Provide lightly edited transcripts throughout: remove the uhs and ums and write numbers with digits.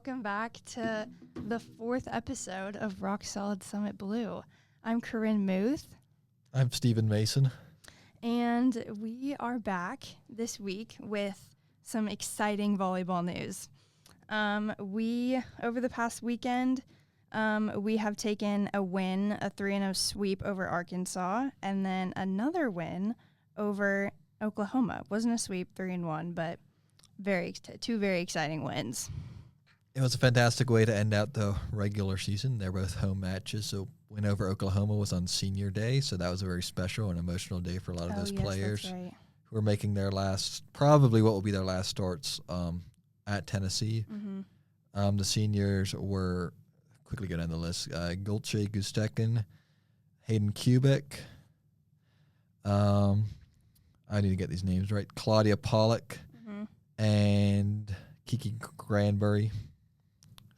welcome back to the 4th episode of Rock Solid Summit Blue. I'm Corinne Muth. I'm Stephen Mason. And we are back this week with some exciting volleyball news. Over the past weekend, we have taken a win, a 3-0 sweep over Arkansas, and then another win over Oklahoma. It wasn't a sweep, 3-1, but two very exciting wins. It was a fantastic way to end out the regular season. They're both home matches, so win over Oklahoma was on senior day, so that was a very special and emotional day for a lot of those players who are making their probably what will be their last starts at Tennessee. Mm-hmm. The seniors were, quickly go down the list, Gulce Gustekin, Hayden Kubik, I need to get these names right, Claudia Pollock, and Kiki Granbury.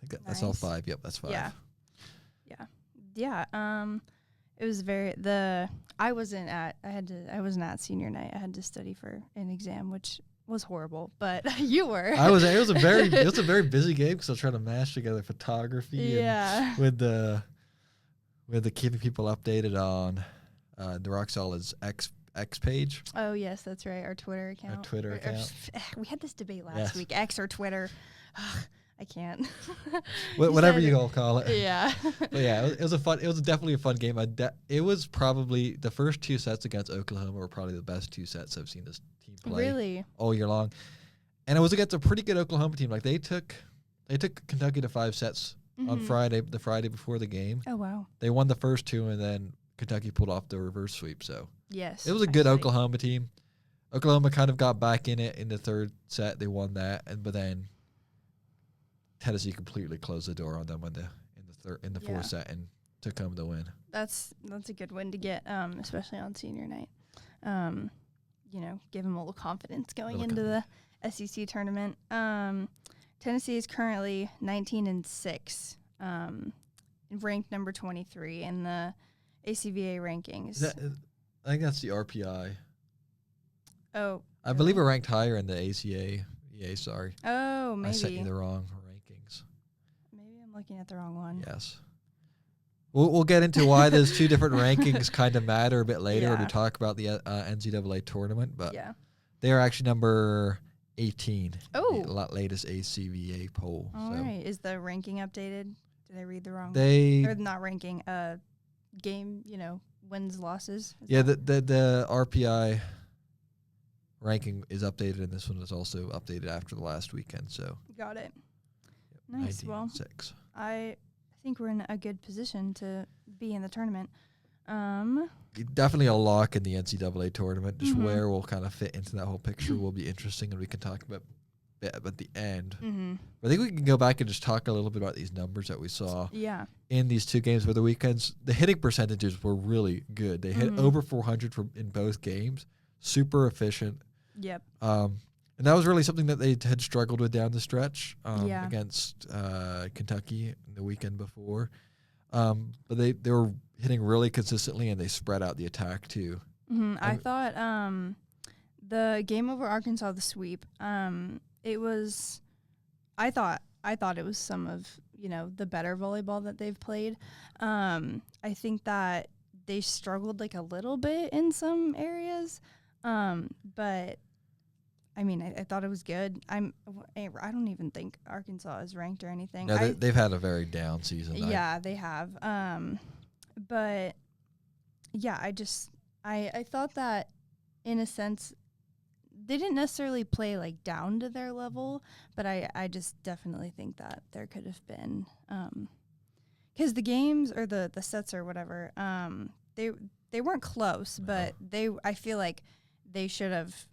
I think that's all 5. Yep, that's 5. Yeah. It was I wasn't at senior night. I had to study for an exam, which was horrible, but you were. It was a very busy game because I was trying to mash together photography and with the keeping people updated on the Rock Solid's X page. Oh yes, that's right. Our Twitter account. We had this debate last week. X or Twitter. I can't. Whatever you all call it. Yeah. But yeah, it was definitely a fun game. It was probably the first 2 sets against Oklahoma were probably the best 2 sets I've seen this team play all year long. And it was against a pretty good Oklahoma team. Like they took Kentucky to 5 sets on the Friday before the game. Oh wow. They won the first 2 and then Kentucky pulled off the reverse sweep. So yes, it was a good Oklahoma team. Oklahoma kind of got back in it in the 3rd set. They won that, but then Tennessee completely closed the door on them in the 4th set and took home the win. That's a good win to get, especially on senior night. Give them a little confidence going into the SEC tournament. Tennessee is currently 19-6, ranked number 23 in the ACVA rankings. I think that's the RPI. Oh, I believe we're ranked higher in the ACA. Yeah, sorry. Oh, maybe. I sent you the wrong rankings. Maybe I'm looking at the wrong one. Yes. We'll get into why those 2 different rankings kind of matter a bit later when we talk about the NCAA tournament. But they are actually number 18. Oh. The latest ACVA poll. All right. Is the ranking updated? Did I read the wrong? Or not ranking. Game. Wins, losses. The RPI ranking is updated, and this one is also updated after the last weekend. So got it. Yep. Nice. 19-6. Well, I think we're in a good position to be in the tournament. Definitely a lock in the NCAA tournament. Just where we'll kind of fit into that whole picture will be interesting, and we can talk about it at the end. But I think we can go back and just talk a little bit about these numbers that we saw in these 2 games for the weekends. The hitting percentages were really good. They hit over 400 in both games. Super efficient. Yep. And that was really something that they had struggled with down the stretch against Kentucky the weekend before. But they were hitting really consistently, and they spread out the attack too. I thought the game over Arkansas, the sweep, I thought it was some of the better volleyball that they've played. I think that they struggled like a little bit in some areas, but I mean I thought it was good. I don't even think Arkansas is ranked or anything. No, they've had a very down season. Yeah, they have. But yeah, I thought that in a sense they didn't necessarily play like down to their level, but I just definitely think that there could have been, because the games or the sets or whatever, they weren't close, but I feel like they should have,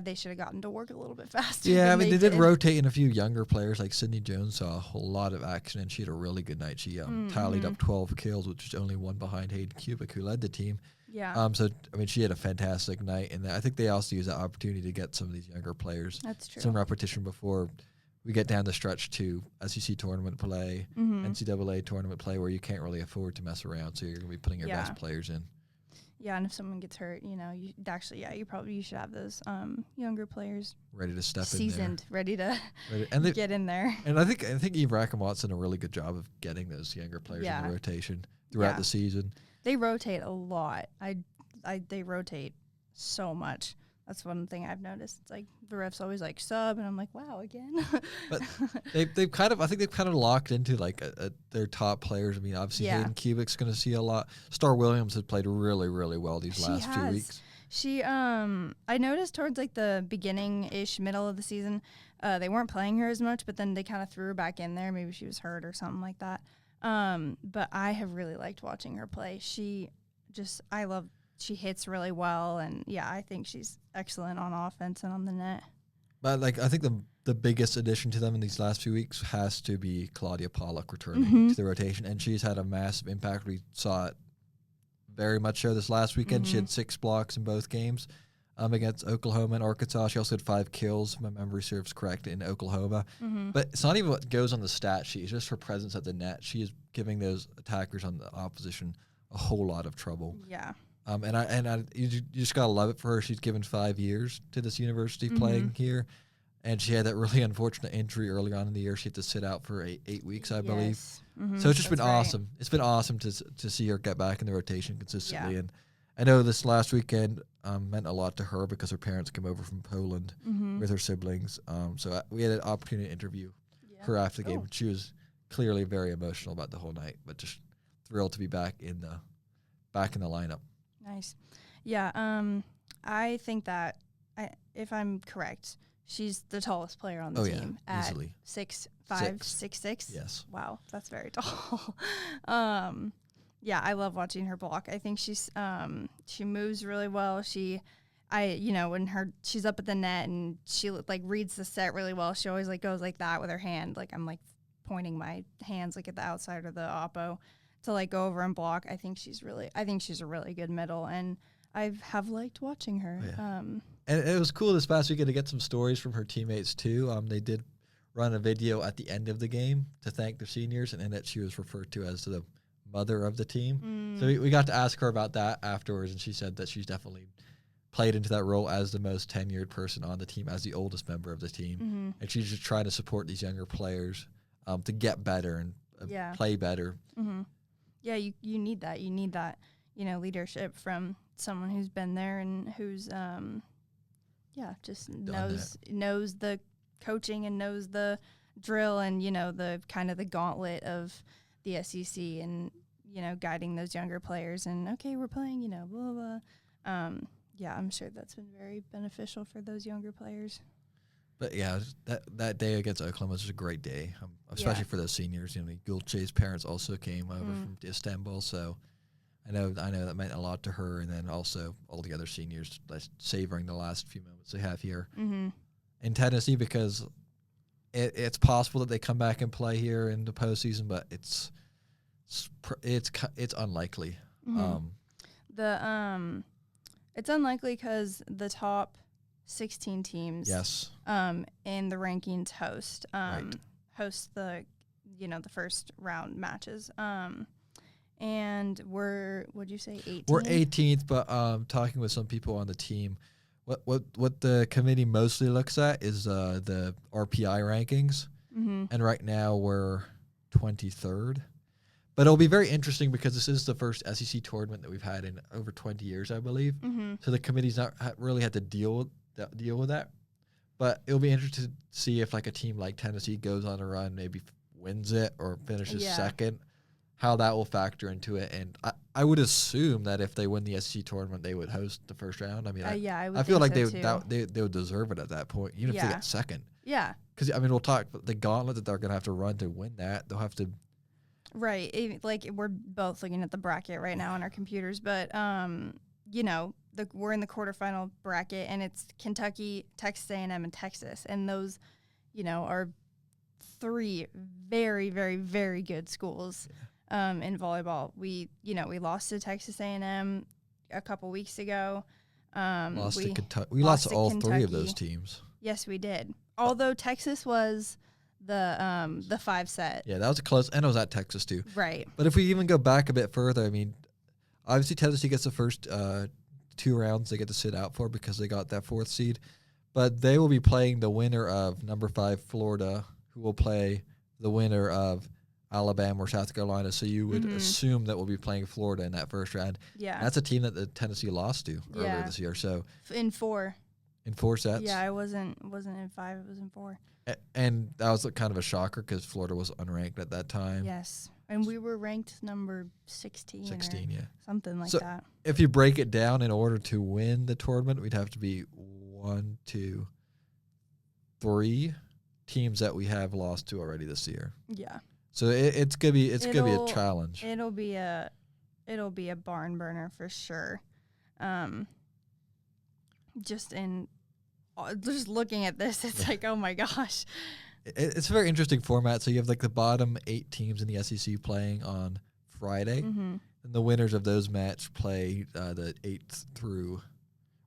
they should have gotten to work a little bit faster. Yeah, I mean, they did rotate in a few younger players. Like Sydney Jones saw a whole lot of action, and she had a really good night. She tallied up 12 kills, which is only 1 behind Hayden Kubik, who led the team. Yeah. So, I mean, she had a fantastic night, and I think they also used that opportunity to get some of these younger players some repetition before we get down the stretch to SEC tournament play, NCAA tournament play, where you can't really afford to mess around, so you're going to be putting your best players in. Yeah, and if someone gets hurt, you should have those younger players ready to step seasoned, in ready to get in there. And I think Eve Rackamott's done a really good job of getting those younger players in the rotation throughout the season. They rotate a lot. They rotate so much. That's one thing I've noticed. It's like the refs always like sub, and I'm like, wow, again. But they've kind of locked into like their top players. I mean, obviously Hayden Kubik's going to see a lot. Star Williams has played really, really well these last few weeks. She I noticed towards like the beginning-ish, middle of the season, they weren't playing her as much, but then they kind of threw her back in there. Maybe she was hurt or something like that. But I have really liked watching her play. She hits really well, and I think she's excellent on offense and on the net. But like, I think the biggest addition to them in these last few weeks has to be Claudia Pollock returning to the rotation, and she's had a massive impact. We saw it very much so this last weekend. She had 6 blocks in both games against Oklahoma and Arkansas. She also had 5 kills, if my memory serves correct, in Oklahoma. But it's not even what goes on the stat sheet. It's just her presence at the net. She is giving those attackers on the opposition a whole lot of trouble. Yeah. You just gotta love it for her. She's given 5 years to this university playing here, and she had that really unfortunate injury early on in the year. She had to sit out for 8 weeks, I believe. So it's just been awesome. It's been awesome to see her get back in the rotation consistently. And I know this last weekend meant a lot to her because her parents came over from Poland with her siblings. So we had an opportunity to interview her after the game. She was clearly very emotional about the whole night, but just thrilled to be back in the lineup. Nice. Yeah, I think that, if I'm correct, she's the tallest player on the team at easily. 6'5", 6'6". Yes. Wow, that's very tall. I love watching her block. I think she's she moves really well. She's up at the net and she like reads the set really well. She always like goes like that with her hand. Like I'm like pointing my hands like at the outside of the oppo to like go over and block. I think she's a really good middle, and I have liked watching her. And it was cool this past weekend to get some stories from her teammates too. They did run a video at the end of the game to thank the seniors, and that she was referred to as the mother of the team. So we got to ask her about that afterwards, and she said that she's definitely played into that role as the most tenured person on the team, as the oldest member of the team, and she's just trying to support these younger players to get better and play better. Yeah, you need that. You need that, leadership from someone who's been there and who's, just knows the coaching and knows the drill and, the kind of the gauntlet of the SEC and, guiding those younger players and, okay, we're playing, blah, blah, blah. I'm sure that's been very beneficial for those younger players. But that day against Oklahoma was a great day, especially for those seniors. Gulce's parents also came over from Istanbul, so I know that meant a lot to her, and then also all the other seniors savoring the last few moments they have here in Tennessee, because it's possible that they come back and play here in the postseason, but it's unlikely. It's unlikely because the top 16 teams in the rankings host the the first round matches, and what'd you say, 18th? We're 18th, but talking with some people on the team, what the committee mostly looks at is the RPI rankings, and right now we're 23rd. But it'll be very interesting because this is the first SEC tournament that we've had in over 20 years, I believe. So the committee's not really had to deal with that. But it'll be interesting to see if like a team like Tennessee goes on a run, maybe wins it or finishes second, how that will factor into it. And I would assume that if they win the SEC tournament, they would host the first round. I mean, I feel like they would deserve it at that point, even if they get second. Yeah. Because, I mean, we'll talk the gauntlet that they're going to have to run to win that. They'll have to. Right. Like, we're both looking at the bracket right now on our computers, but, we're in the quarterfinal bracket, and it's Kentucky, Texas A&M, and Texas. And those, are 3 very, very, very good schools in volleyball. We lost to Texas A&M a couple weeks ago. Lost to Kentucky. We lost to all Kentucky. 3 of those teams. Yes, we did. Although Texas was the 5 set. Yeah, that was a close, and it was at Texas too. Right. But if we even go back a bit further, I mean, Obviously, Tennessee gets the first 2 rounds they get to sit out for because they got that 4th seed. But they will be playing the winner of number 5 Florida, who will play the winner of Alabama or South Carolina. So you would assume that we'll be playing Florida in that first round. Yeah. And that's a team that the Tennessee lost to earlier this year. So in 4. In 4 sets? Yeah, I wasn't in 5. It was in 4. And that was kind of a shocker because Florida was unranked at that time. Yes. And we were ranked number 16. 16, yeah. Something like that. If you break it down, in order to win the tournament, we'd have to be 1, 2, 3 teams that we have lost to already this year. Yeah. So it's gonna be a challenge. It'll be a barn burner for sure. Just looking at this, it's like, oh my gosh. It's a very interesting format. So you have like the bottom 8 teams in the SEC playing on Friday, and the winners of those match play the 8th through,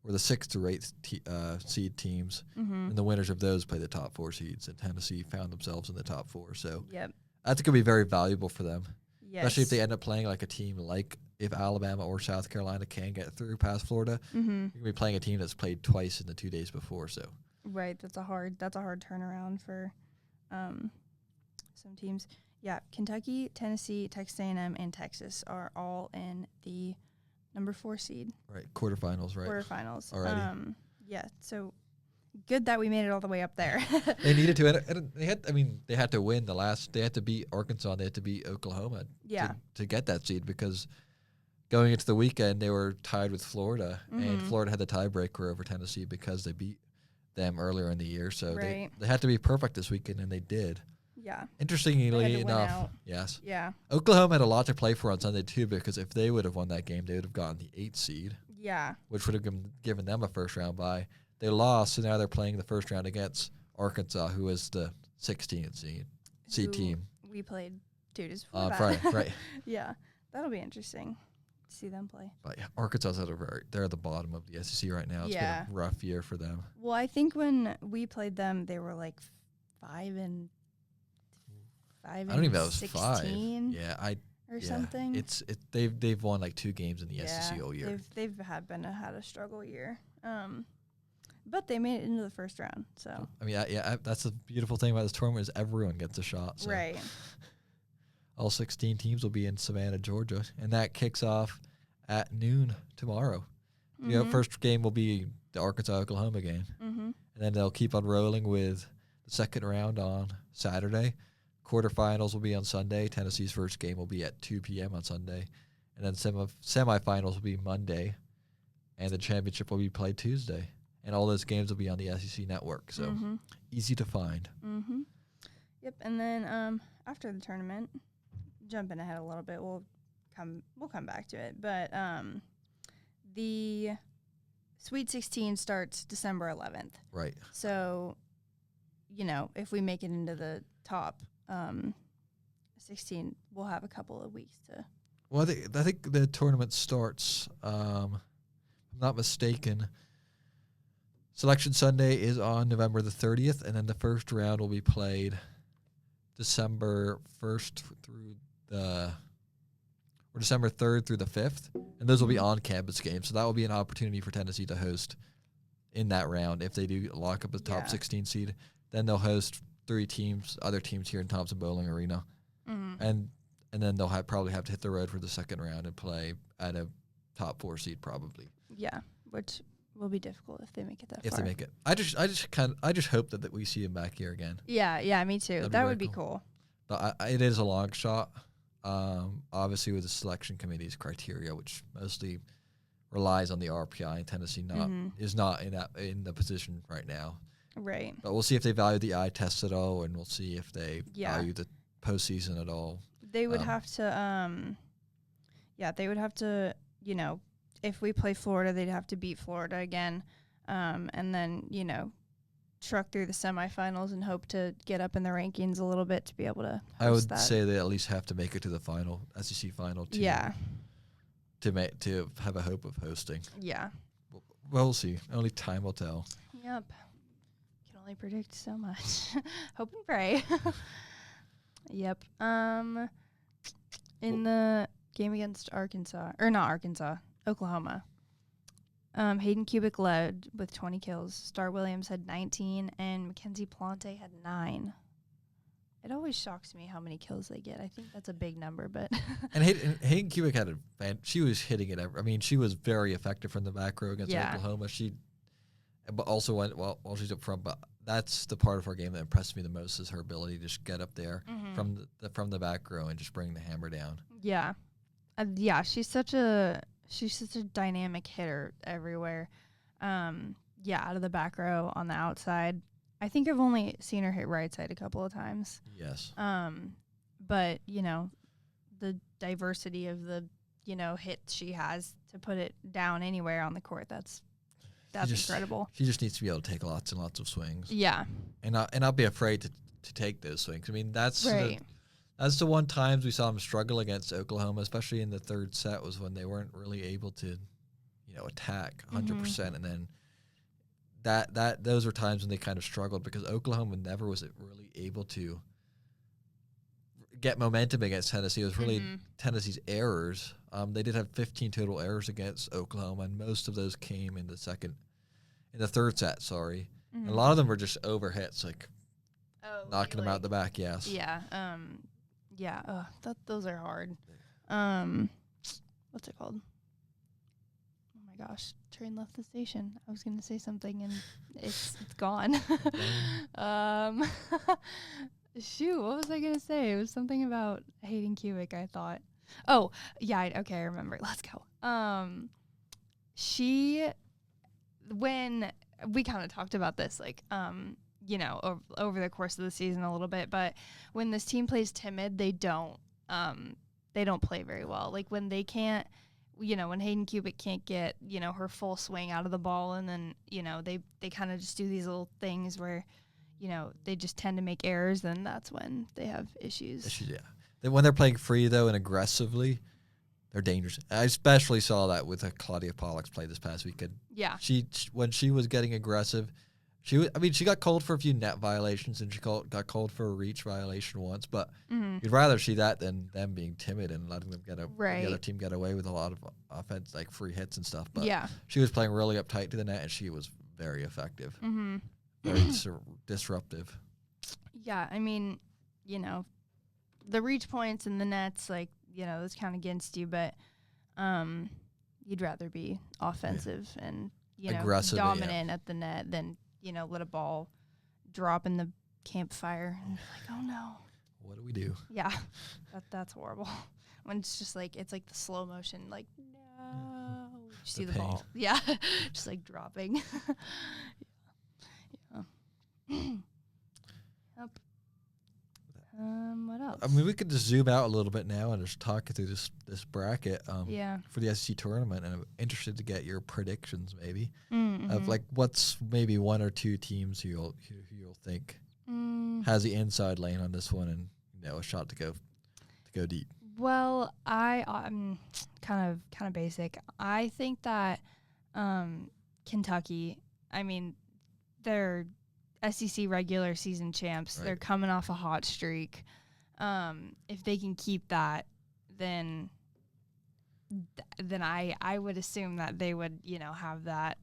or the 6th through 8th seed teams, and the winners of those play the top 4 seeds. And Tennessee found themselves in the top 4, so that's gonna be very valuable for them, especially if they end up playing like a team like if Alabama or South Carolina can get through past Florida. You're gonna be playing a team that's played twice in the 2 days before. So that's a hard turnaround for some teams. Yeah, Kentucky, Tennessee, Texas A&M, and Texas are all in the number 4 seed. Right, quarterfinals, right? Quarterfinals. Already. Yeah, so good that we made it all the way up there. They needed to, and they had to win they had to beat Arkansas, they had to beat Oklahoma to get that seed, because going into the weekend, they were tied with Florida, and Florida had the tiebreaker over Tennessee because they beat them earlier in the year. So they had to be perfect this weekend, and they did. Yeah. Interestingly enough, yes. Yeah. Oklahoma had a lot to play for on Sunday, too, because if they would have won that game, they would have gotten the 8th seed. Yeah. Which would have given them a first-round bye. They lost, so now they're playing the first round against Arkansas, who is the 16th seed team. We played 2 days before Friday, right. Yeah. That'll be interesting to see them play. But yeah, Arkansas's they're at the bottom of the SEC right now. It's been a rough year for them. Well, I think when we played them, they were like 5 and 5 and I don't even know it was 16. 5. Yeah, something. They've won like 2 games in the SEC all year. They've had a struggle year. But they made it into the first round. So I mean, that's the beautiful thing about this tournament is everyone gets a shot. So. Right. All 16 teams will be in Savannah, Georgia, and that kicks off at noon tomorrow. The first game will be the Arkansas-Oklahoma game, and then they'll keep on rolling with the second round on Saturday. Quarterfinals will be on Sunday. Tennessee's first game will be at 2 p.m. on Sunday, and then semifinals will be Monday, and the championship will be played Tuesday. And all those games will be on the SEC network, so easy to find. Yep, and then after the tournament, jumping ahead a little bit, we'll come back to it. But the Sweet 16 starts December 11th. Right. So, if we make it into the top 16, we'll have a couple of weeks to. Well, I think the tournament starts. If I'm not mistaken. Selection Sunday is on November the 30th, and then the first round will be played December 1st through December 3rd through the 5th, and those will be on-campus games. So that will be an opportunity for Tennessee to host in that round. If they do lock up a top 16 seed, then they'll host 3 other teams here in Thompson-Boling Arena, and then they'll probably have to hit the road for the second round and play at a top 4 seed probably. Yeah, which will be difficult if they make it that far. If they make it. I just hope that we see him back here again. Yeah, me too. That would be cool. But it is a long shot. Obviously with the selection committee's criteria, which mostly relies on the RPI, and Tennessee is not in the position right now. Right. But we'll see if they value the eye test at all, and we'll see if they value the postseason at all. They would have to if we play Florida, they'd have to beat Florida again, and then, truck through the semifinals and hope to get up in the rankings a little bit to be able to host I would that. say they at least have to make it to the final, SEC final, to have a hope of hosting. Yeah. Well, we'll see. Only time will tell. Yep. Can only predict so much. Hope and pray. Yep. In the game against Oklahoma. Hayden Kubik led with 20 kills. Star Williams had 19, and Mackenzie Plante had 9. It always shocks me how many kills they get. I think that's a big number, but and Hayden Kubik had she was hitting it. I mean, she was very effective from the back row against Oklahoma. But also while she's up front. But that's the part of her game that impressed me the most, is her ability to just get up there from the back row and just bring the hammer down. Yeah, she's such a dynamic hitter everywhere. Out of the back row, on the outside. I think I've only seen her hit right side a couple of times. Yes. But, the diversity of the, hits she has to put it down anywhere on the court, that's incredible. She just needs to be able to take lots and lots of swings. Yeah. And not be afraid to take those swings. I mean, that's right. That's the one times we saw them struggle against Oklahoma, especially in the third set, was when they weren't really able to, attack 100%. And then those were times when they kind of struggled, because Oklahoma never was really able to get momentum against Tennessee. It was really Tennessee's errors. They did have 15 total errors against Oklahoma, and most of those came in the third set. Sorry, and a lot of them were just overhits, like knocking them out the back. Yes. Yeah. Those are hard. What's it called? Oh my gosh, train left the station. I was gonna say something and it's gone. Shoot, what was I gonna say? It was something about Hayden Kubik, I thought. Oh, yeah, okay, I remember. Let's go. When we kind of talked about this, like, over the course of the season a little bit, but when this team plays timid, they don't play very well. Like, when they can't, when Hayden Kubik can't get, her full swing out of the ball, and then, they kind of just do these little things where, they just tend to make errors, then that's when they have issues. Yeah. Then when they're playing free, though, and aggressively, they're dangerous. I especially saw that with Claudia Pollock's play this past weekend. Yeah. When she was getting aggressive, she got called for a few net violations, and she got called for a reach violation once, but you'd rather see that than them being timid and letting them the other team get away with a lot of offense, like free hits and stuff. But she was playing really uptight to the net, and she was very effective. Very disruptive. Yeah, I mean, the reach points and the nets, like, those count against you, but you'd rather be offensive and, aggressive, dominant at the net than, let a ball drop in the campfire and be like, oh no. What do we do? Yeah, that's horrible. When it's just like, it's like the slow motion, like, no. You see the ball. Yeah, just like dropping. Yep. What else? I mean, we could just zoom out a little bit now and just talk through this bracket for the SEC tournament, and I'm interested to get your predictions maybe of like what's maybe one or two teams who you'll think has the inside lane on this one, and a shot to go deep. Well, I'm kind of basic. I think that Kentucky, I mean, they're SEC regular season champs. Right. They're coming off a hot streak. If they can keep that, then I would assume that they would, have that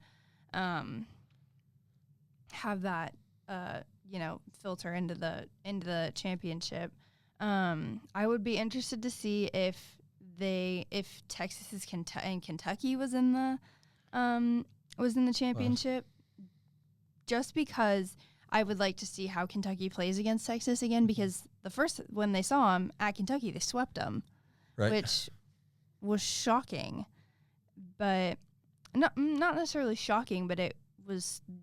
filter into the championship. I would be interested to see if Texas and Kentucky was in the championship. Just because I would like to see how Kentucky plays against Texas again, because when they saw them at Kentucky, they swept them, which was shocking, but not necessarily shocking, but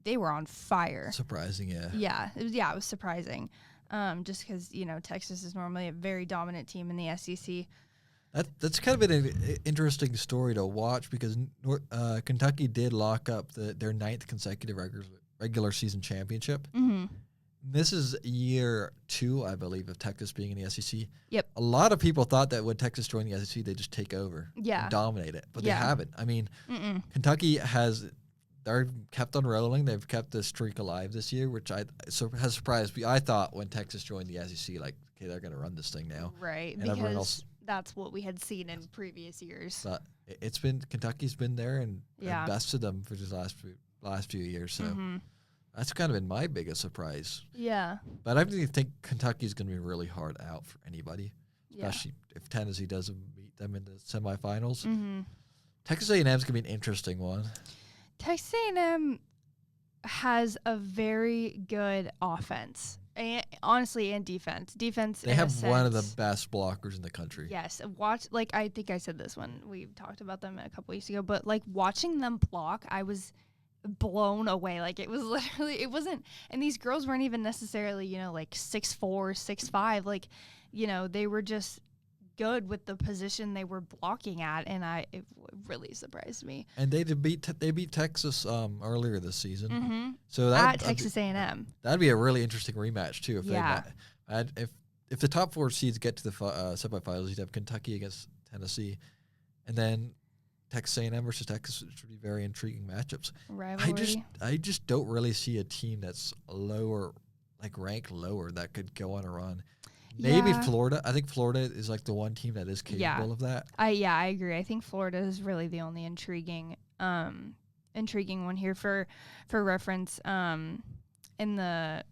they were on fire. Surprising, yeah. Yeah, it was surprising, just because Texas is normally a very dominant team in the SEC. That's kind of an interesting story to watch, because Kentucky did lock up their 9th consecutive regular season championship. This is year 2, I believe, of Texas being in the SEC. Yep. A lot of people thought that when Texas joined the SEC, they just take over and dominate it, but they haven't. I mean, Kentucky they're kept on rolling. They've kept the streak alive this year, which has surprised me. I thought when Texas joined the SEC, like, okay, they're going to run this thing now. Right. And everyone else that's what we had seen in previous years. But Kentucky's been there and bested them for just last few years. So that's kind of been my biggest surprise. Yeah. But I really think Kentucky's going to be really hard out for anybody, especially if Tennessee doesn't beat them in the semifinals. Texas A&M is going to be an interesting one. Texas A&M has a very good offense, and honestly, and defense. They have one of the best blockers in the country. Yes, I think I said this when we talked about them a couple weeks ago, but like watching them block, I was blown away. Like it was literally, it wasn't, and these girls weren't even necessarily, like 6'4", 6'5", like, they were just good with the position they were blocking at, and it really surprised me. And they beat Texas earlier this season. So at Texas A&M, that'd be a really interesting rematch too. If the top 4 seeds get to the semifinals, you'd have Kentucky against Tennessee, and then Texas A&M versus Texas, which would be very intriguing matchups. Rivalry. I just don't really see a team that's lower, like ranked lower, that could go on a run. Maybe Florida. I think Florida is like the one team that is capable of that. I agree. I think Florida is really the only intriguing one here. For reference, in the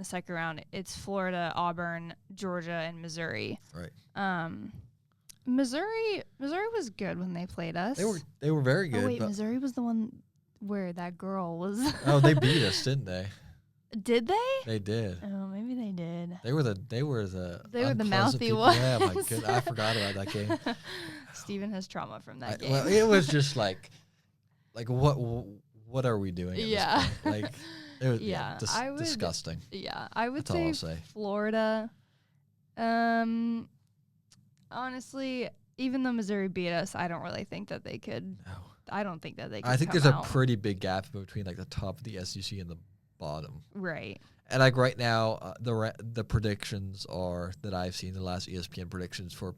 second round, it's Florida, Auburn, Georgia, and Missouri. Right. Missouri was good when they played us. They were very good. Oh wait, Missouri was the one where that girl was. Oh, they beat us, didn't they? Did they? They did. Oh, maybe they did. They were the mouthy people. ones. Yeah, my goodness, I forgot about that game. Steven has trauma from that game. Well, it was just like what are we doing? At this point? Like, it was disgusting. Yeah, I would That's all I'll say. Florida. Honestly, even though Missouri beat us, I don't really think that they could. No. I don't think that they could. I think there's a pretty big gap between like the top of the SEC and the bottom. Right. And like right now, the predictions are that I've seen, the last ESPN predictions for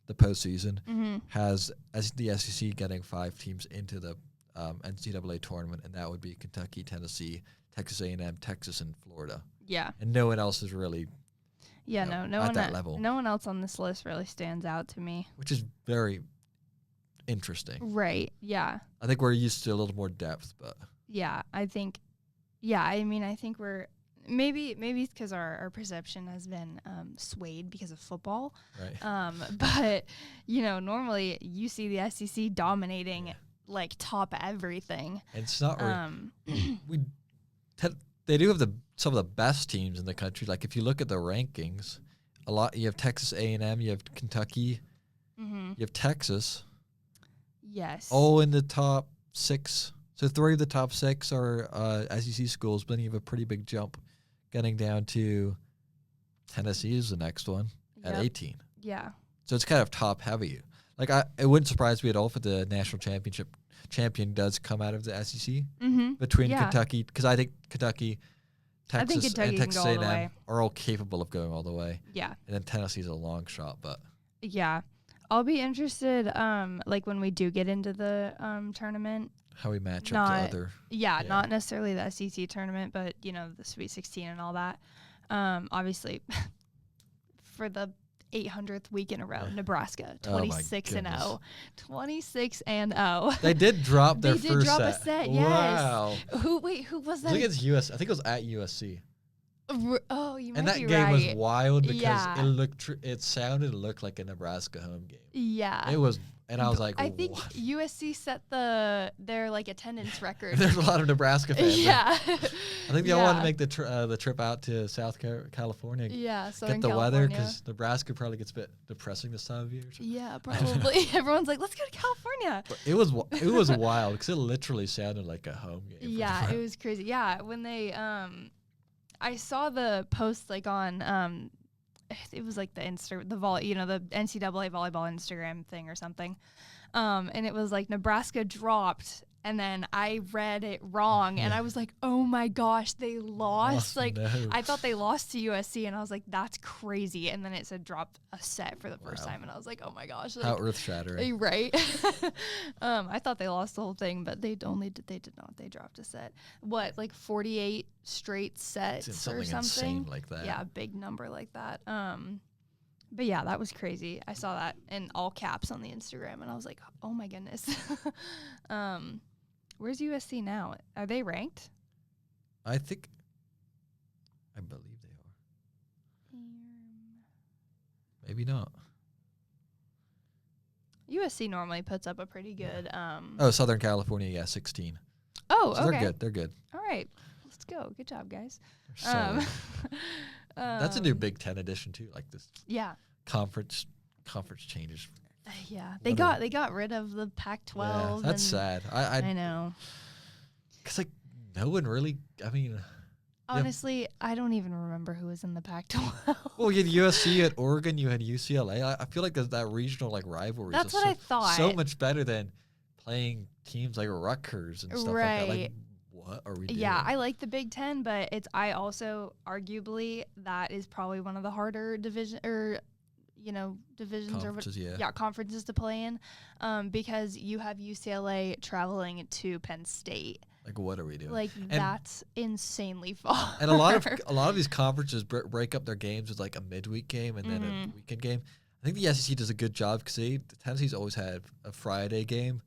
the postseason has as the SEC getting 5 teams into the NCAA tournament, and that would be Kentucky, Tennessee, Texas A&M, Texas, and Florida. Yeah. And no one else is really. Yeah, no at one that level. No one else on this list really stands out to me. Which is very interesting. Right. Yeah. I think we're used to a little more depth, but. Yeah, I think. Yeah, I mean, I think we're maybe it's because our perception has been swayed because of football. Right. But normally you see the SEC dominating like top everything. And it's not. They do have some of the best teams in the country. Like if you look at the rankings, you have Texas A&M, you have Kentucky, you have Texas. Yes. All in the top 6. So 3 of the top 6 are SEC schools, but then you have a pretty big jump getting down to Tennessee is the next one at 18. Yeah. So it's kind of top heavy. Like it wouldn't surprise me at all if the national champion does come out of the SEC between Kentucky, because I think Kentucky, Texas, and Texas A&M are all capable of going all the way. Yeah. And then Tennessee's a long shot, but. Yeah. I'll be interested, like when we do get into the tournament. How we match up to other. Yeah, not necessarily the SEC tournament, but, the Sweet 16 and all that. Obviously, for the 800th week in a row, Nebraska, 26-0. 26-0. They did drop their first set. They did drop a set, yes. Wow. Who was that? I think it's USC. I think it was at USC. Oh, you might be right. And that game was wild because it looked like a Nebraska home game. Yeah. It was, and I was like, I think USC set their like attendance record. There's a lot of Nebraska fans. Yeah. I think they all want to make the trip out to South California. Yeah, get the weather, because Nebraska probably gets a bit depressing this time of year. Yeah, probably. Everyone's like, let's go to California. But it was wild because it literally sounded like a home game. Yeah, it was crazy. Yeah, when they I saw the post like on it was like the the NCAA volleyball Instagram thing or something. And it was like Nebraska dropped, and then I read it wrong, and I was like, oh my gosh, they lost. No. I thought they lost to USC, and I was like, that's crazy. And then it said dropped a set for the first time, and I was like, oh my gosh. How earth-shattering. Right. I thought they lost the whole thing, but they did not. They dropped a set. What, like 48 straight sets or something? Insane like that. Yeah, a big number like that. But yeah, that was crazy. I saw that in all caps on the Instagram, and I was like, oh my goodness. Where's USC now? Are they ranked? I believe they are. Maybe not. USC normally puts up a pretty good. Southern California, yeah, 16. Oh, so okay. They're good. They're good. All right, let's go. Good job, guys. That's a new Big Ten edition too. Like this. Yeah. Conference changes. Yeah, they got rid of the Pac-12. Yeah, that's sad. I know. Cause like no one really. I mean. Honestly, I don't even remember who was in the Pac-12. Well, you had USC, you had Oregon, you had UCLA. I feel like that regional like rivalry. That's what I thought. So much better than playing teams like Rutgers and stuff like that. Like, what are we doing? Yeah, I like the Big Ten, but I also arguably that is probably one of the harder divisions conferences to play in, because you have UCLA traveling to Penn State. Like, what are we doing? Like, that's insanely far. And a lot of these conferences break up their games with like a midweek game and then a weekend game. I think the SEC does a good job because Tennessee's always had a Friday game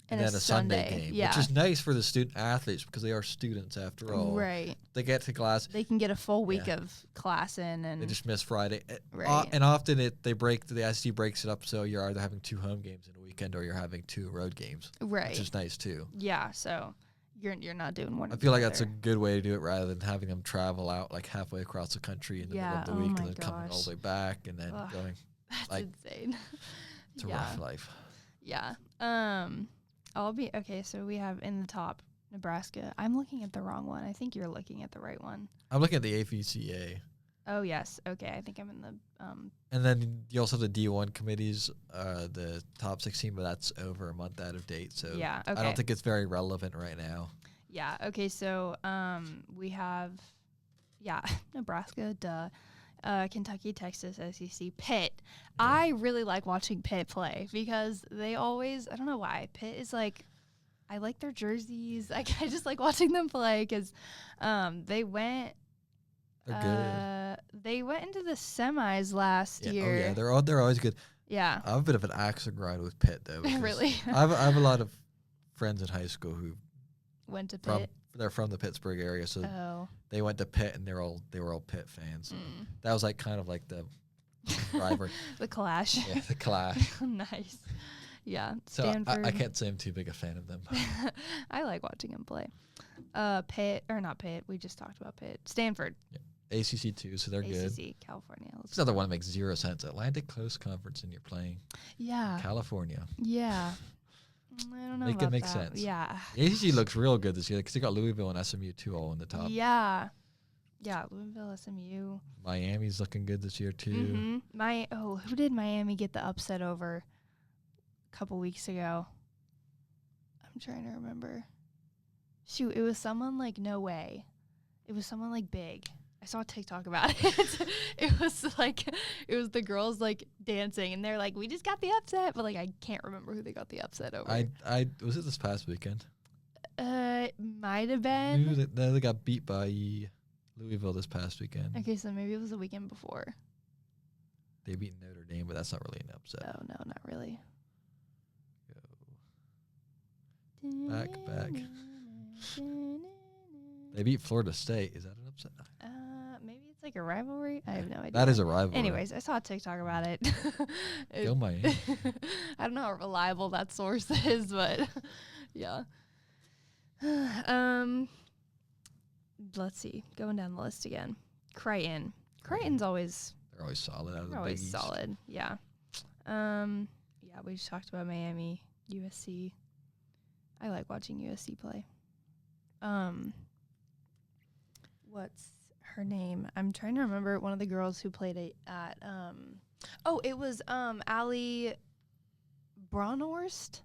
and then a Sunday game, which is nice for the student athletes because they are students after all. Right. They get to class. They can get a full week of class in, and they just miss Friday. Right. And often the SEC breaks it up so you're either having 2 home games in a weekend or you're having 2 road games. Right. Which is nice too. Yeah. So. You're not doing one. I feel like that's a good way to do it rather than having them travel out like halfway across the country in the middle of the week and then coming all the way back and then going. That's like, insane. It's a rough life. Yeah. So we have in the top Nebraska. I'm looking at the wrong one. I think you're looking at the right one. I'm looking at the AVCA. Oh yes. Okay. I think I'm in the. And then you also have the D1 committees, the top 16, but that's over a month out of date. So yeah. Okay. I don't think it's very relevant right now. Yeah. Okay. So we have, Nebraska, Kentucky, Texas, SEC, Pitt. Yeah. I really like watching Pitt play because they always, I don't know why, Pitt is like, I like their jerseys. I just like watching them play because they went. They're good. They went into the semis last year. Oh yeah, they're always good. Yeah. I have a bit of an axe to grind with Pitt though. Really? I have a lot of friends in high school who went to Pitt. They're from the Pittsburgh area, so they went to Pitt and they were all Pitt fans. So that was like kind of like the rivalry. The clash. Yeah, the clash. Nice. Yeah. So Stanford. I can't say I'm too big a fan of them. I like watching them play. Pitt, or not Pitt. We just talked about Pitt. Stanford. Yeah. ACC too, so they're good. ACC, California. This other one makes 0 sense. Atlantic Coast Conference, and you're playing. Yeah. California. Yeah. I don't know. Make it make sense. Yeah. The ACC looks real good this year because they got Louisville and SMU too all in the top. Yeah. Yeah, Louisville, SMU. Miami's looking good this year too. Mm-hmm. Who did Miami get the upset over a couple weeks ago? I'm trying to remember. Shoot, it was someone like no way. It was someone like big. I saw a TikTok about it. It was the girls like dancing and they're like, we just got the upset, but like I can't remember who they got the upset over. I was it this past weekend? Might have been. They got beat by Louisville this past weekend. Okay, so maybe it was the weekend before. They beat Notre Dame, but that's not really an upset. Oh no, not really. Back. They beat Florida State. Is that an upset? Maybe it's like a rivalry. I have no idea. That is a rivalry. Anyways, I saw a TikTok about it. Go Miami. I don't know how reliable that source is, but yeah. Let's see. Going down the list again. Creighton. Creighton's always. They're always solid out of the Big always East. solid. Yeah. Yeah, we just talked about Miami, USC. I like watching USC play. What's her name? I'm trying to remember one of the girls who played at it was Allie Bronhorst.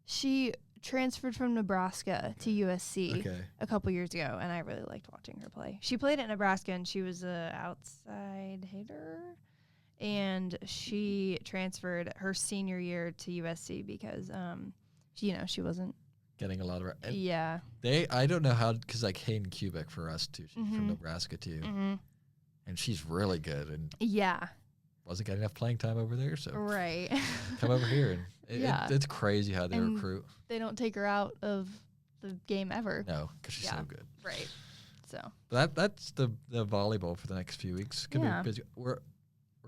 She transferred from Nebraska to USC a couple years ago, and I really liked watching her play. She played at Nebraska, and she was a outside hitter, and she transferred her senior year to USC because she wasn't getting a lot of yeah. I don't know how, because like Hayden Kubik for us too. She's from Nebraska too, and she's really good. And wasn't getting enough playing time over there, so Right. come over here. And it's crazy how they And recruit. They don't take her out of the game ever. No, because she's so good. Right. So. But that's the volleyball for the next few weeks. Gonna be busy. We're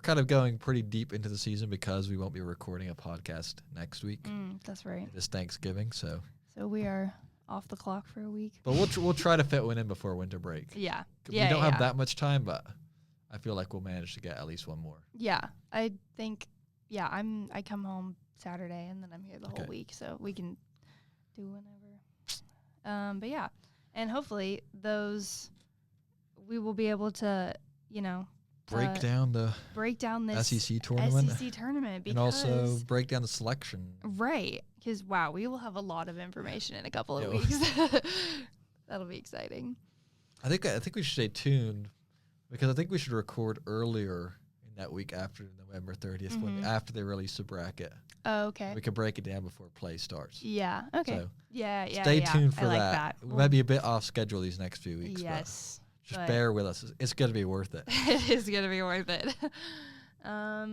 kind of going pretty deep into the season because we won't be recording a podcast next week. That's right. It is Thanksgiving, so we are off the clock for a week. But we'll try to fit one in before winter break. Yeah. We don't have that much time, but I feel like we'll manage to get at least one more. Yeah, I think. Yeah, I come home Saturday and then I'm here the whole week, so we can do whenever. But yeah, and hopefully we will be able to, break down this SEC tournament, and also break down the selection. Right, because we will have a lot of information in a couple of weeks. That'll be exciting. I think we should stay tuned because I think we should record earlier in that week after November 30th, after they release the bracket. Oh, okay. We can break it down before play starts. Yeah. Okay. So stay tuned for I like that. We might be a bit off schedule these next few weeks. Yes. Just bear with us. It's going to be worth it. It is going to be worth it. I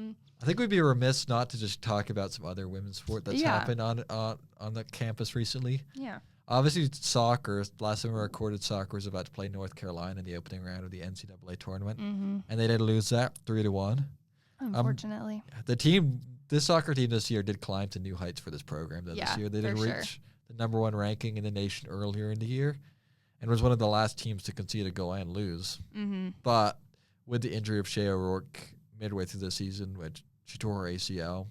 think we'd be remiss not to just talk about some other women's sport that's happened on the campus recently. Yeah. Obviously, soccer. Last time we recorded, soccer was about to play North Carolina in the opening round of the NCAA tournament, and they did lose that 3-1. Unfortunately, this soccer team this year did climb to new heights for this program. This year, they did reach the number 1 ranking in the nation earlier in the year, and was one of the last teams to concede a goal and lose. But with the injury of Shea O'Rourke midway through the season, which she tore her ACL,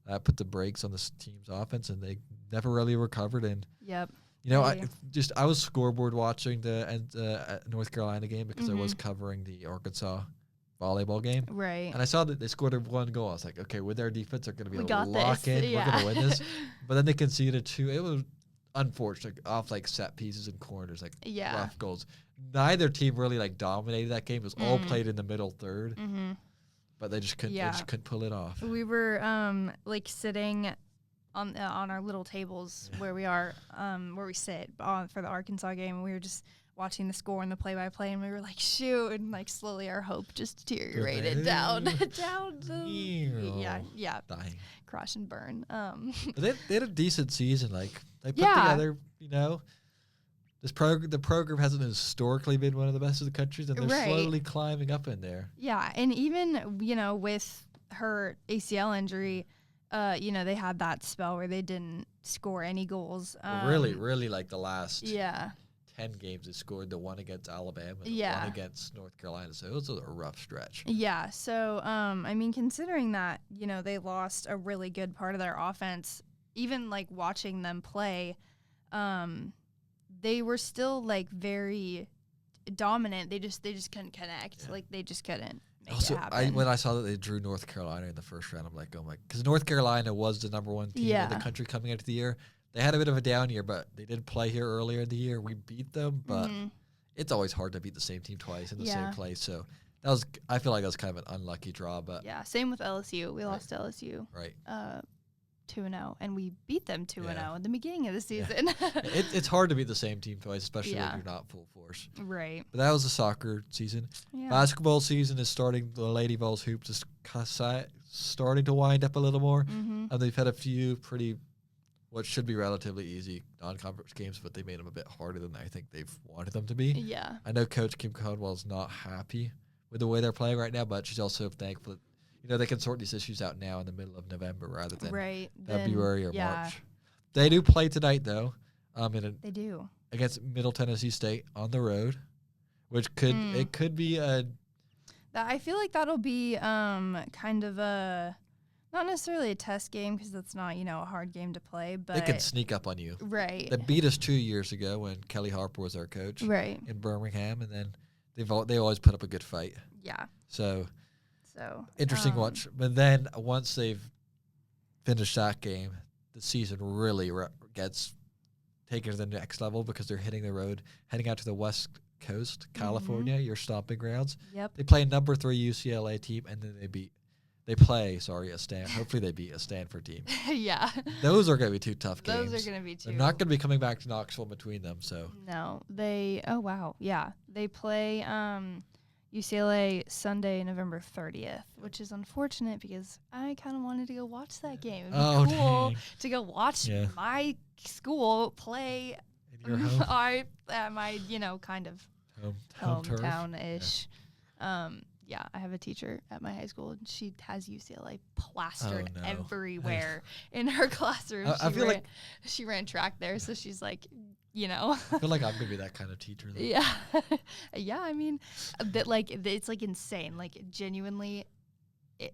that put the brakes on this team's offense, and they never really recovered. And I was scoreboard watching the North Carolina game because I was covering the Arkansas volleyball game. Right. And I saw that they scored 1 goal. I was like, okay, with their defense, they're going to be able to lock in. We're going to win this. But then they conceded 2. It was unfortunate, off set pieces and corners, rough goals. Neither team really dominated that game. It was all played in the middle third. But they just couldn't. They just couldn't pull it off. We were sitting on our little tables where we are, where we sit for the Arkansas game, and we were just watching the score and the play-by-play, and we were like, shoot, and slowly our hope just deteriorated down to dying, crash and burn. But they had a decent season. They put together, the program hasn't historically been one of the best of the countries, and they're slowly climbing up in there. Yeah, and even with her ACL injury, they had that spell where they didn't score any goals. Really, the last 10 games they scored, the 1 against Alabama and the 1 against North Carolina. So it was a rough stretch. Yeah. So, considering that, they lost a really good part of their offense, even watching them play, they were still very dominant. They just couldn't connect. Yeah. They just couldn't make it happen. When I saw that they drew North Carolina in the first round, I'm like, oh my, because North Carolina was the number 1 team in the country coming into the year. They had a bit of a down year, but they did play here earlier in the year. We beat them, but it's always hard to beat the same team twice in the same place. So I feel like that was kind of an unlucky draw. But same with LSU. We lost to LSU. Right. 2-0, and we beat them 2-0 in the beginning of the season. It's hard to beat the the twice, especially when you're not full force. Right. But that was the soccer season. Yeah. Basketball season is starting. The Lady Vols hoops is starting to wind up a little more. And they've had a few what should be relatively easy non-conference games, but they made them a bit harder than I think they've wanted them to be. Yeah. I know Coach Kim Conwell's not happy with the way they're playing right now, but she's also thankful that they can sort these issues out now in the middle of November rather than February or March. They do play tonight, though. They do. Against Middle Tennessee State on the road, which could be a... I feel like that'll be kind of a... Not necessarily a test game because that's not, a hard game to play, but... They can sneak up on you. Right. They beat us 2 years ago when Kelly Harper was our coach. Right. In Birmingham, and then they always put up a good fight. Yeah. So interesting watch. But then once they've finished that game, the season really gets taken to the next level because they're hitting the road, heading out to the West Coast, California, your stomping grounds. Yep. They play a number 3 UCLA team, and then hopefully they beat a Stanford team. Yeah. Those are going to be 2 tough games. Those are going to be 2. They're not going to be coming back to Knoxville between them, so. No. Oh, wow. Yeah. They play, UCLA Sunday, November 30th, which is unfortunate because I kind of wanted to go watch that game. It'd be cool to go watch my school play in your home? my, kind of hometown-ish. Yeah, I have a teacher at my high school, and she has UCLA plastered everywhere in her classroom. I feel like she ran track there, so she's like, I feel like I'm going to be that kind of teacher. Though. Yeah. Yeah, I mean, it's, like, insane. Like, genuinely,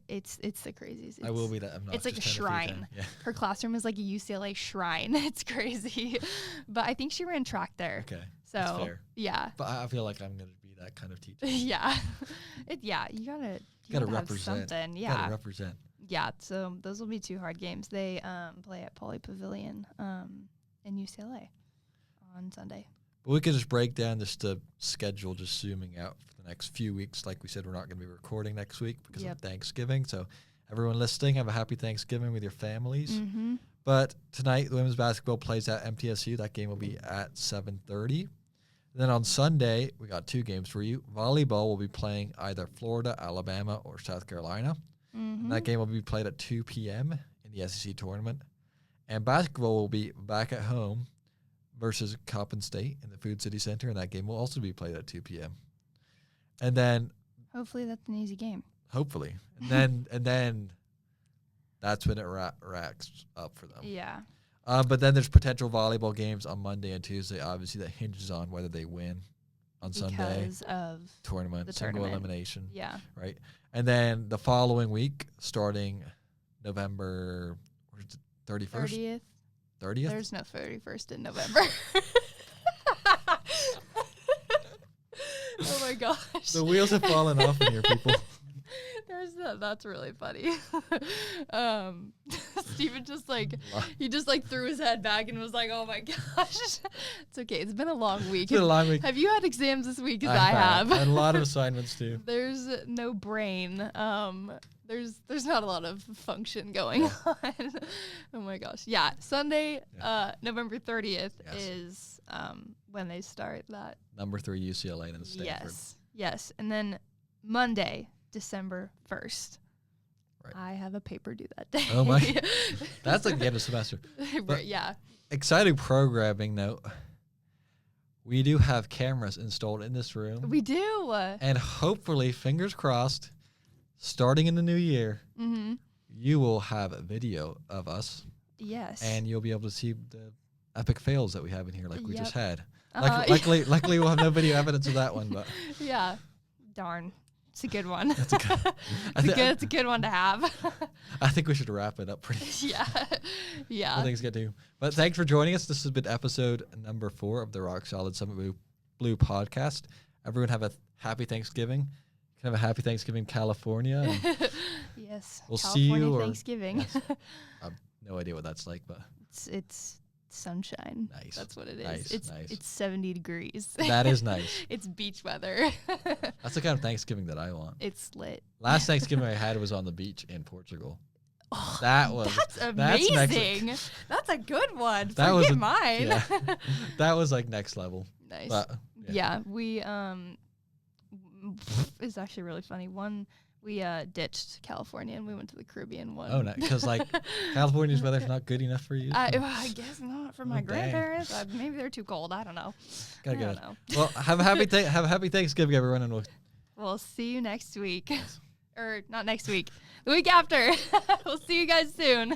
it's the craziest. I will be that. It's like a shrine. Yeah. Her classroom is like a UCLA shrine. It's crazy. But I think she ran track there. Okay. So, that's fair. Yeah. But I feel like I'm going to be that kind of teacher. Yeah. You gotta represent. Something. Yeah. You gotta represent. Yeah. So those will be 2 hard games. They play at Pauley Pavilion in UCLA on Sunday. But we could just break down the schedule, just zooming out for the next few weeks. Like we said, we're not going to be recording next week because of Thanksgiving. So everyone listening, have a happy Thanksgiving with your families. Mm-hmm. But tonight, the women's basketball plays at MTSU. That game will be at 7:30. Then on Sunday, we got 2 games for you. Volleyball will be playing either Florida, Alabama, or South Carolina. Mm-hmm. And that game will be played at 2 p.m. in the SEC tournament. And basketball will be back at home versus Coppin State in the Food City Center, and that game will also be played at 2 p.m. And then hopefully that's an easy game. Hopefully. And then that's when it racks up for them. Yeah. But then there's potential volleyball games on Monday and Tuesday. Obviously, that hinges on whether they win on Sunday. Because of the single elimination. Yeah. Right. And then the following week, starting November 31st. 30th? There's no 31st in November. Oh my gosh. The wheels have fallen off in here, people. That's really funny. Steven just threw his head back and was like, oh my gosh. It's okay. It's been a long week. It's been a long week. Have you had exams this week? Because I have. And a lot of assignments too. There's no brain. There's not a lot of function going on. Oh my gosh. Yeah. Sunday, November 30th is when they start that. Number 3 UCLA and Stanford. Yes. And then Monday, December 1st. Right. I have a paper due that day. Oh my. That's like the end of semester. Right, yeah. Exciting programming note. We do have cameras installed in this room. We do. And hopefully, fingers crossed, starting in the new year, you will have a video of us. Yes. And you'll be able to see the epic fails that we have in here like we just had. Luckily, we'll have no video evidence of that one. But yeah. Darn. It's a good one. That's it's a good one to have. I think we should wrap it up pretty soon. Yeah. Things get to. But thanks for joining us. This has been episode number 4 of the Rock Solid Summit Blue podcast. Everyone have a happy Thanksgiving. You can have a happy Thanksgiving, California. Yes. We'll California see you. Thanksgiving. Yes. I have no idea what that's like, but it's sunshine. Nice. That's what it is. Nice. It's 70 degrees. That is nice. It's beach weather. That's the kind of Thanksgiving that I want. It's lit. Last Thanksgiving I had was on the beach in Portugal. Oh, that's amazing. That's a good one. That Forget mine. Yeah. That was like next level. Nice. But, yeah, we it's actually really funny. We ditched California and we went to the Caribbean one. Oh, no, because like California's weather's not good enough for you. I guess not for my grandparents. Maybe they're too cold. I don't know. I don't know. Well, have a happy Thanksgiving, everyone, and we'll see you next week, or not next week, the week after. We'll see you guys soon.